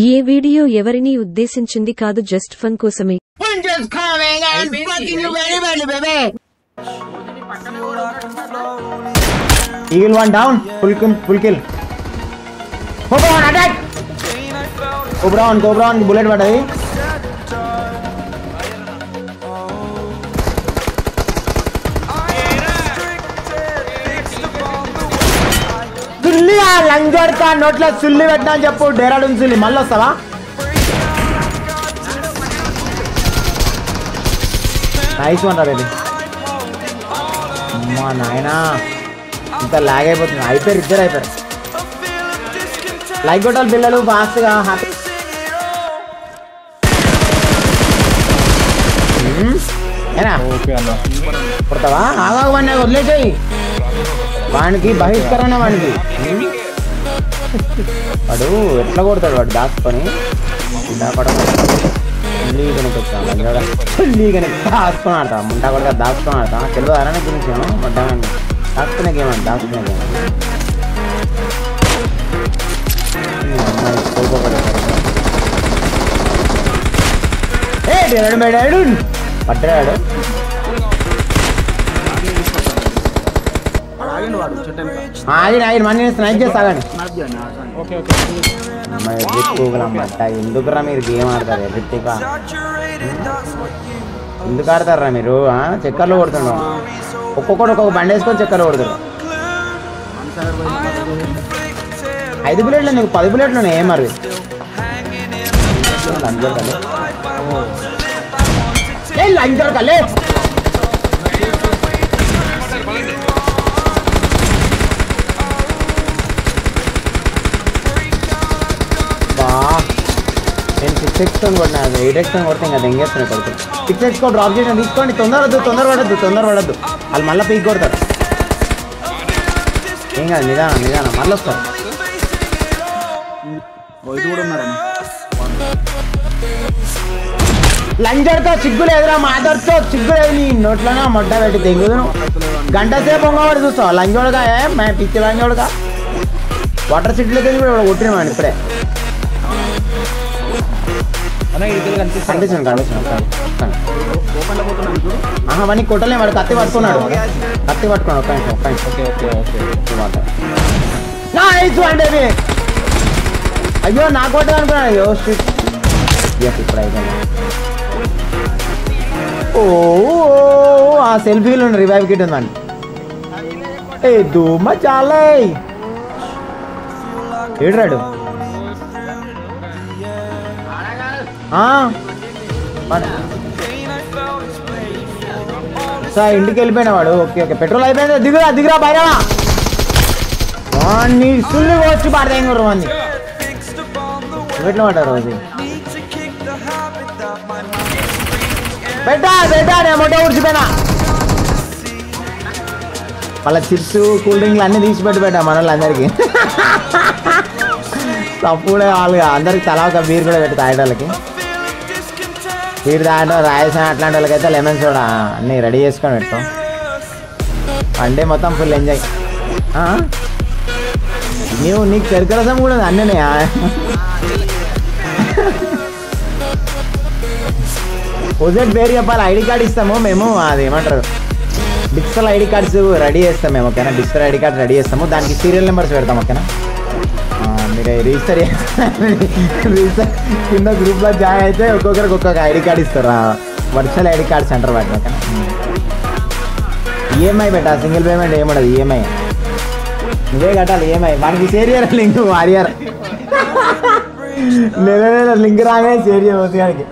ఏ video ఎవరిని ఉద్దేశించింది కాదు, just fun కోసమే. Eagle one down, full kill. Cobra on attack. Cobra on bullet padadi. సుల్లిగా లంగర్ కా నోట్ల సుల్లి పెట్టినా అని చెప్పు. డేరాడూన్ సుల్లి మళ్ళీ వస్తావా? నైస్ వన్ రా బేబీ. అమ్మా నాయనా ఇంత లాగ్ అయిపోతుంది. అయిపోయారు, ఇద్దరు అయిపోయారు. లైక్ కొట్టాలి పిల్లలు ఫాస్ట్గా. హ్యాపీ ఏనా కొడతావా? ఆగాగమన్నా వదిలేసాయి. వానికి బహిష్కరణ. వాడికి వాడు ఎట్లా కొడతాడు? వాడు దాచుకొని లీగని దాచుకొని ఆడతా. ముంటా కొడతా దాచుకొని ఆడతా. తెలుగు అరానే గురించి దాచుకునే గేమ్ అండి. దాచుకునే గేమ్ అమ్మాయి పట్టడాడు. ఆగి మనీ స్నైప్ చేస్తాగండి. ఎందుకురా మీరు గేమ్ ఆడతారు? ఎర్రిగా ఎందుకు ఆడతారా మీరు? చక్కర్లో కొడుతున్నాం. ఒక్కొక్కటి ఒక్కొక్క బండి వేసుకొని చక్కర్లో కొడుతున్నారు. 5 బుల్లెట్లు నీకు 10 బుల్లెట్లు ఉన్నాయి. ఏం మరి లంజర్ కలే నేను 6x కొట్టినా. 8x కొడితే ఇంకా దెంగేస్తున్నాయి కొడుకు. 6x డ్రాప్ చేసిన తీసుకోండి. తొందర పడద్దు. వాళ్ళు మళ్ళీ పీక్ కొడతారు. ఏం కాదు, నిదానం మళ్ళీ వస్తారు. లంజర్తో సిగ్గులేదురా, మాదర్తో సిగ్గులేదు. నీ నోట్లోనే మొట్ట పెట్టి తెంగుదు. గంట సేపు పొంగబడి చూస్తావు. లంజోడుగా పిచ్చి లంజోడుగా వాటర్ సిటీలోకి వెళ్ళి కూడా కొట్టినామని ఇప్పుడే. కనిపిస్తుంది. అవన్నీ కొట్టలేము. వాడు కత్తి పట్టుకున్నాడు. ఒక్క నిమిషం. అయ్యో నాకు కొట్టదు అనుకున్నాను. అయ్యో ఇప్పుడు అయిపోయింది. ఆ సెల్ఫీలో రివైవ్ కిట్ ఉందండి. ఏ ధూమ చాలా ఏడ్రాడు. సార్ ఇంటికి వెళ్ళిపోయినా వాడు. ఓకే పెట్రోల్ అయిపోయింది. దిగురా బయరా. నీ సుల్లి వచ్చి పడతాయి మంది ఎట్లా పడ్డారు రోజు. పెట్టా నేను మొట్ట ఊడ్చిపోయినా. మళ్ళీ చిప్స్ కూల్ డ్రింక్లు అన్నీ తీసి పెట్టా మన వాళ్ళందరికీ. తప్పుడే వాళ్ళు అందరికి తలా ఒక బీర్ కూడా పెట్టి తాగేటోళ్ళకి. బీర్ తాగడం రాయల్సిన అట్లాంటి వాళ్ళకైతే లెమన్ సోడా అన్నీ రెడీ చేసుకొని పెడతాం. అంటే మొత్తం ఫుల్ ఎంజాయ్. నీకు చెరుకు రసం కూడా ఉంది అన్నీ. ఓజెడ్ పేరు చెప్పాలి. ఐడి కార్డ్ ఇస్తాము మేము. అది ఏమంటారు డిజిటల్ ఐడి కార్డ్స్ రెడీ చేస్తాం మేము. ఓకేనా? డిజిటల్ ఐడి కార్డ్ రెడీ చేస్తాము. దానికి సీరియల్ నెంబర్స్ పెడతాం. ఓకేనా? మీరు రిజిస్టర్ కింద గ్రూప్లో జాయిన్ అయితే ఒక్కొక్కరికి ఒక్కొక్క ఐడి కార్డ్ ఇస్తారు. వర్చువల్ ఐడి కార్డ్ సెంటర్ వాటిని. ఓకేనా? ఈఎంఐ పెట్టా. సింగిల్ పేమెంట్ ఏముండదు. ఈఎంఐ నువ్వే కట్టాలి. ఈఎంఐ మనకి షేర్ చేయాలి. లింక్ వారియర్ నెల లింక్ రాగానే షేర్ చేయవచ్చు. కానీ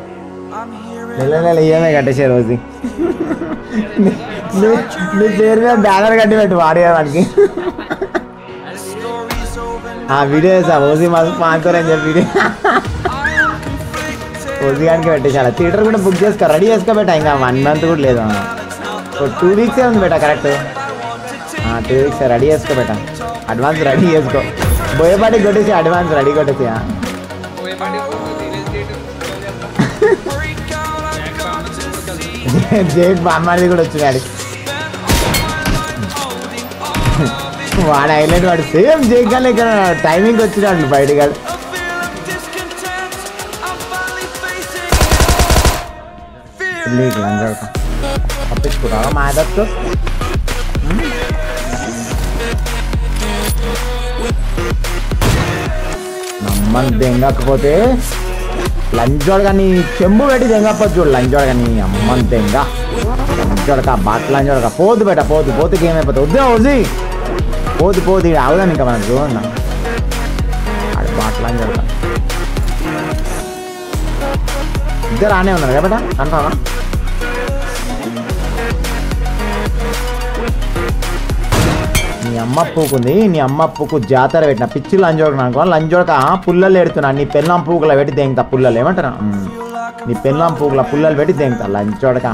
నెల ఈఎంఐ కట్టేసారు రోజు. నీ పేరు మీద బ్యానర్ కట్టి పెట్టు వారియర్ వానికి. వీడియో చేసా ఓజీ మాకు స్పాన్సర్ అని చెప్పి ఓజీ గానికి పెట్టేసాను. థియేటర్ కూడా బుక్ చేసుకో, రెడీ చేసుకోబెట్టా. ఇంకా 1 month కూడా లేదు. 2 weeks ఉంది బెటా. కరెక్ట్ 2 weeks రెడీ చేసుకోబెట్టా. అడ్వాన్స్ రెడీ చేసుకో. బోయపాటికి కొట్టేసి అడ్వాన్స్ రెడీ కొట్టేసి. జేక్ బామ్మది కూడా వచ్చినాడు. వాడు హైలైట్. వాడు సేమ్ జేక్ గానే ఇక్కడ టైమింగ్ వచ్చినాడు బయటగాడు. తప్పించుకుంటావా మా దత్తు నమ్మని దెంగకపోతే లంచోడు కానీ చెంబు పెట్టి దెంగపోదు చూడు లంచోడు కానీ అమ్మని దెంగ లంచోడక బాట్ లంచోడక పోదు బేట పోతు గేమ్ అయిపోతుంది వద్దే వద్ది పోదు ఆవుదాం ఇంకా మనకు చూడన్నా ఆడ బాట్ లంచోడక ఇద్దరు ఆనే ఉన్నారు కదా బేట కన్ఫామా నీ అమ్మ పూకుంది నీ అమ్మ పూకు జాతర పెట్టిన పిచ్చి లంజోడక అనుకో లంజోడక పుల్లలు ఎడుతున్నా నీ పెళ్ళం పూకుల పెట్టి దెంగతా పుల్లలు ఏమంటారా నీ పెళ్ళం పూకుల పుల్లలు పెట్టి దెంగతా లంచోడక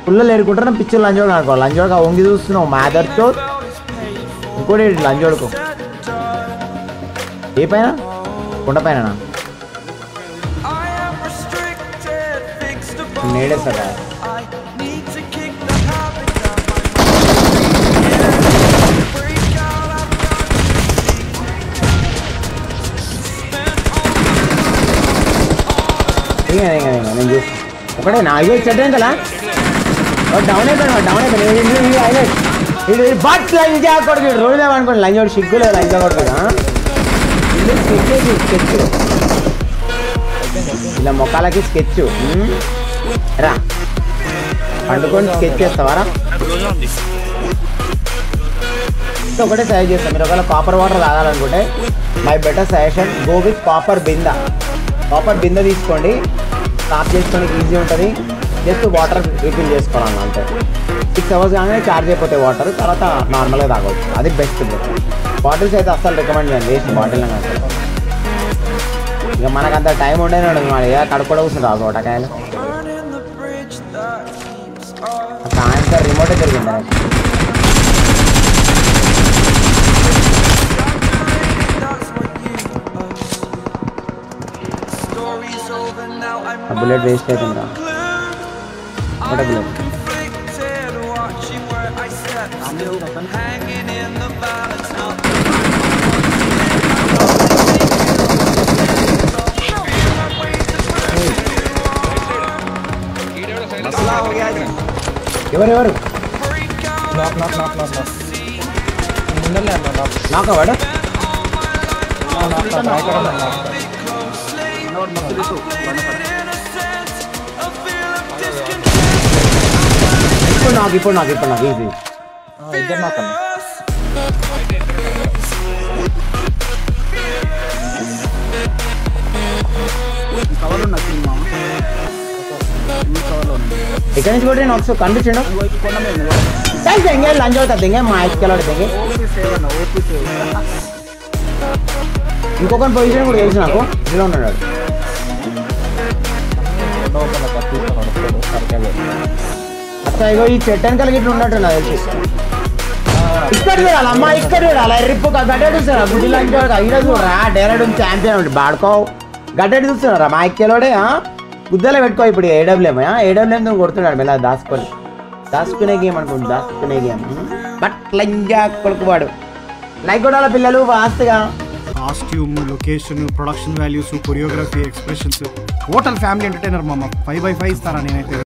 పుల్లలు ఏడుకుంటారా పిచ్చి లంజోడక అనుకో లంజోడక వంగి చూస్తున్నావు మాదర్తో ఇంకోటి లంజోడుకో ఏ పైన కొండ పైన నేడేస్తాడా నేను చూసి ఒకటే నా అయ్యో చెడ్డాను కదా డౌన్ అయిపోయాడు బట్ లంజా కొడుకు రోజులేమనుకోండి లంజోడు సిగ్గులేదు లంజా కొడుకు స్కెచ్ ఇలా మొక్కలకి స్కెచ్ రా పండుకొని స్కెచ్ చేస్తావారా ఒకటే సజెస్ట్ చేస్తాను మీరు ఒకవేళ కాపర్ వాటర్ తాగాలనుకుంటే my better suggestion go with copper బింద తీసుకోండి స్టాప్ చేసుకోవడానికి ఈజీ ఉంటుంది జస్ట్ వాటర్ రీఫిల్ చేసుకోవాలన్న అంతే 6 hours కానీ చార్జ్ అయిపోతే వాటర్ తర్వాత నార్మల్గా తాగవచ్చు అది బెస్ట్ బాటిల్స్ అయితే అస్సలు రికమెండ్ చేయండి వేస్ట్ బాటిల్ అసలు ఇక మనకంత టైం ఉండేనే ఉండదు మరి కడుక్కోడ కూర్చుంటారు తోటకాయలు సాయంత్రం రిమోటే జరిగింది బుల్లెట్ వేస్ట్ అవుతుందా ఒకటే బుల్లెట్ ఎవరెవరు నాకవాడు ఇప్పుడు నాకు ఈజీ ఇద్దరు నాకు ఇక్కడ నుంచి కూడా నేను ఒకసారి కనిపించండు देंगे लंच होता देंगे माइक के देंगे ఇంకొక పొజిషన్ కూడా తెలుసు నాకు ఇలా ఉన్నాడు అచ్చా ఇగో ఈ చెట్టని కలిగి ఇట్లా ఉన్నట్టు నాకు తెలిసి ఇక్కడ చూడాలి అమ్మా ఇక్కడ చూడాలి రిప్పు గడ్డ చూస్తారా గుడ్డి లంచ్ అయినా చూడరా డైరెక్ట్ ఛాంపియన్ బాడుకో గడ్డ చూస్తున్నారా మా ఎక్కేలోడే గుద్దలో పెట్టుకో ఇప్పుడు ఏడబ్ల్యూఎం కొడుతున్నాడు మెల్ల దాచుకునే గేమ్ అనుకోండి దాచుకునే గేమ్ బట్ లంజా కొడుకువాడు లైక్ కూడా పిల్లలు వాస్తుగా costume location production values choreography expressions total family entertainer మామ 5/5 ఇస్తారా నేనైతే